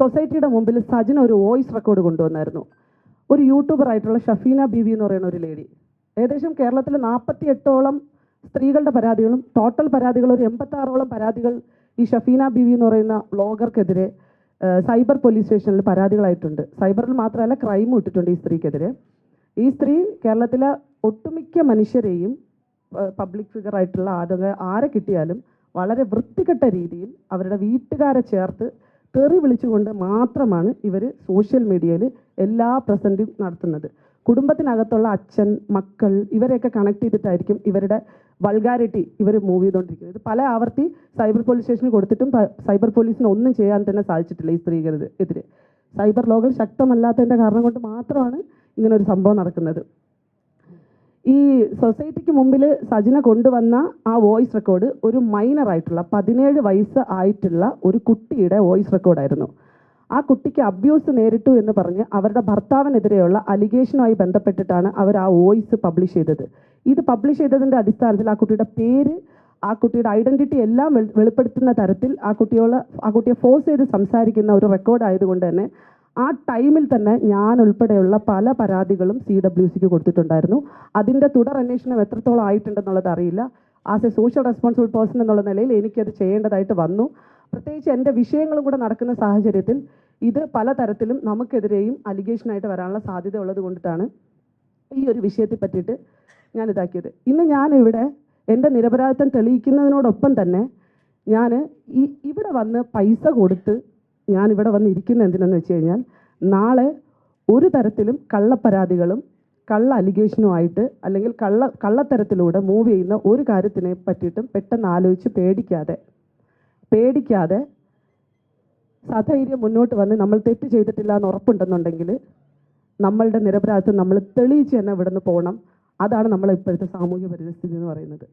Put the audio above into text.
സൊസൈറ്റിയുടെ മുമ്പിൽ സജിന ഒരു വോയിസ് റെക്കോർഡ് കൊണ്ടുവന്നായിരുന്നു. ഒരു യൂട്യൂബർ ആയിട്ടുള്ള ഷഫീന ബീവി എന്ന് പറയുന്ന ഒരു ലേഡി, ഏകദേശം കേരളത്തിൽ 48ഓളം സ്ത്രീകളുടെ പരാതികളും ടോട്ടൽ പരാതികൾ ഒരു 86ഓളം പരാതികൾ ഈ ഷഫീന ബീവി എന്ന് പറയുന്ന വ്ളോഗർക്കെതിരെ സൈബർ പോലീസ് സ്റ്റേഷനിൽ പരാതികളായിട്ടുണ്ട്. സൈബറിൽ മാത്രമല്ല ക്രൈമും ഇട്ടിട്ടുണ്ട് ഈ സ്ത്രീക്കെതിരെ. ഈ സ്ത്രീ കേരളത്തിലെ ഒട്ടുമിക്ക മനുഷ്യരെയും പബ്ലിക് ഫിഗർ ആയിട്ടുള്ള ആരെ കിട്ടിയാലും വളരെ വൃത്തികെട്ട രീതിയിൽ അവരുടെ വീട്ടുകാരെ ചേർത്ത് തെറി വിളിച്ചുകൊണ്ട് മാത്രമാണ് ഇവർ സോഷ്യൽ മീഡിയയിൽ എല്ലാ പ്രസൻറ്റും നടത്തുന്നത്. കുടുംബത്തിനകത്തുള്ള അച്ഛൻ, മക്കൾ ഇവരെയൊക്കെ കണക്ട് ചെയ്തിട്ടായിരിക്കും ഇവരുടെ വൾഗാരിറ്റി ഇവർ മൂവ് ചെയ്തുകൊണ്ടിരിക്കുന്നത്. ഇത് പല ആവർത്തി സൈബർ പോലീസ് സ്റ്റേഷനിൽ കൊടുത്തിട്ടും സൈബർ പോലീസിന് ഒന്നും ചെയ്യാൻ തന്നെ സാധിച്ചിട്ടില്ല ഈ സ്ത്രീകൾക്കെതിരെ. സൈബർ ലോകൾ ശക്തമല്ലാത്തതിൻ്റെ കാരണം കൊണ്ട് മാത്രമാണ് ഇങ്ങനൊരു സംഭവം നടക്കുന്നത്. ഈ സൊസൈറ്റിക്ക് മുമ്പിൽ സജിന കൊണ്ടുവന്ന ആ വോയിസ് റെക്കോർഡ് ഒരു മൈനറായിട്ടുള്ള 17 വയസ്സ് ആയിട്ടുള്ള ഒരു കുട്ടിയുടെ വോയിസ് റെക്കോർഡായിരുന്നു. ആ കുട്ടിക്ക് അബ്യൂസ് നേരിട്ടു എന്ന് പറഞ്ഞ് അവരുടെ ഭർത്താവിനെതിരെയുള്ള അലിഗേഷനുമായി ബന്ധപ്പെട്ടിട്ടാണ് അവർ ആ വോയിസ് പബ്ലിഷ് ചെയ്തത്. ഇത് പബ്ലിഷ് ചെയ്തതിൻ്റെ അടിസ്ഥാനത്തിൽ ആ കുട്ടിയുടെ പേര്, ആ കുട്ടിയുടെ ഐഡൻറ്റിറ്റി എല്ലാം വെളിപ്പെടുത്തുന്ന തരത്തിൽ ആ കുട്ടിയെ ഫോഴ്സ് ചെയ്ത് സംസാരിക്കുന്ന ഒരു റെക്കോർഡ് ആയതുകൊണ്ട് തന്നെ ആ ടൈമിൽ തന്നെ ഞാൻ ഉൾപ്പെടെയുള്ള പല പരാതികളും CWCക്ക് കൊടുത്തിട്ടുണ്ടായിരുന്നു. അതിൻ്റെ തുടർ അന്വേഷണം എത്രത്തോളം ആയിട്ടുണ്ടെന്നുള്ളത് അറിയില്ല. As A social responsible person എന്നുള്ള നിലയിൽ എനിക്കത് ചെയ്യേണ്ടതായിട്ട് വന്നു. പ്രത്യേകിച്ച് എൻ്റെ വിഷയങ്ങളും കൂടെ നടക്കുന്ന സാഹചര്യത്തിൽ ഇത് പലതരത്തിലും നമുക്കെതിരെയും അലിഗേഷനായിട്ട് വരാനുള്ള സാധ്യത ഉള്ളത് കൊണ്ടിട്ടാണ് ഈ ഒരു വിഷയത്തെ പറ്റിയിട്ട് ഞാൻ ഇതാക്കിയത്. ഇന്ന് ഞാനിവിടെ എൻ്റെ നിരപരാധിത്വം തെളിയിക്കുന്നതിനോടൊപ്പം തന്നെ ഞാൻ ഇവിടെ വന്ന് പൈസ കൊടുത്ത് ഞാനിവിടെ വന്ന് ഇരിക്കുന്ന എന്തിനെന്ന് വെച്ച് കഴിഞ്ഞാൽ നാളെ ഒരു തരത്തിലും കള്ളപ്പരാതികളും കള്ള അലിഗേഷനുമായിട്ട് അല്ലെങ്കിൽ കള്ളത്തരത്തിലൂടെ മൂവ് ചെയ്യുന്ന ഒരു കാര്യത്തിനെ പറ്റിയിട്ടും പെട്ടെന്ന് ആലോചിച്ച് പേടിക്കാതെ സധൈര്യം മുന്നോട്ട് വന്ന് നമ്മൾ തെറ്റ് ചെയ്തിട്ടില്ല എന്ന് ഉറപ്പുണ്ടെന്നുണ്ടെങ്കിൽ നമ്മളുടെ നിരപരാധിത്വം നമ്മൾ തെളിയിച്ച് തന്നെ ഇവിടെ നിന്ന് പോകണം. അതാണ് നമ്മളെ ഇപ്പോഴത്തെ സാമൂഹ്യ പരിസ്ഥിതി എന്ന് പറയുന്നത്.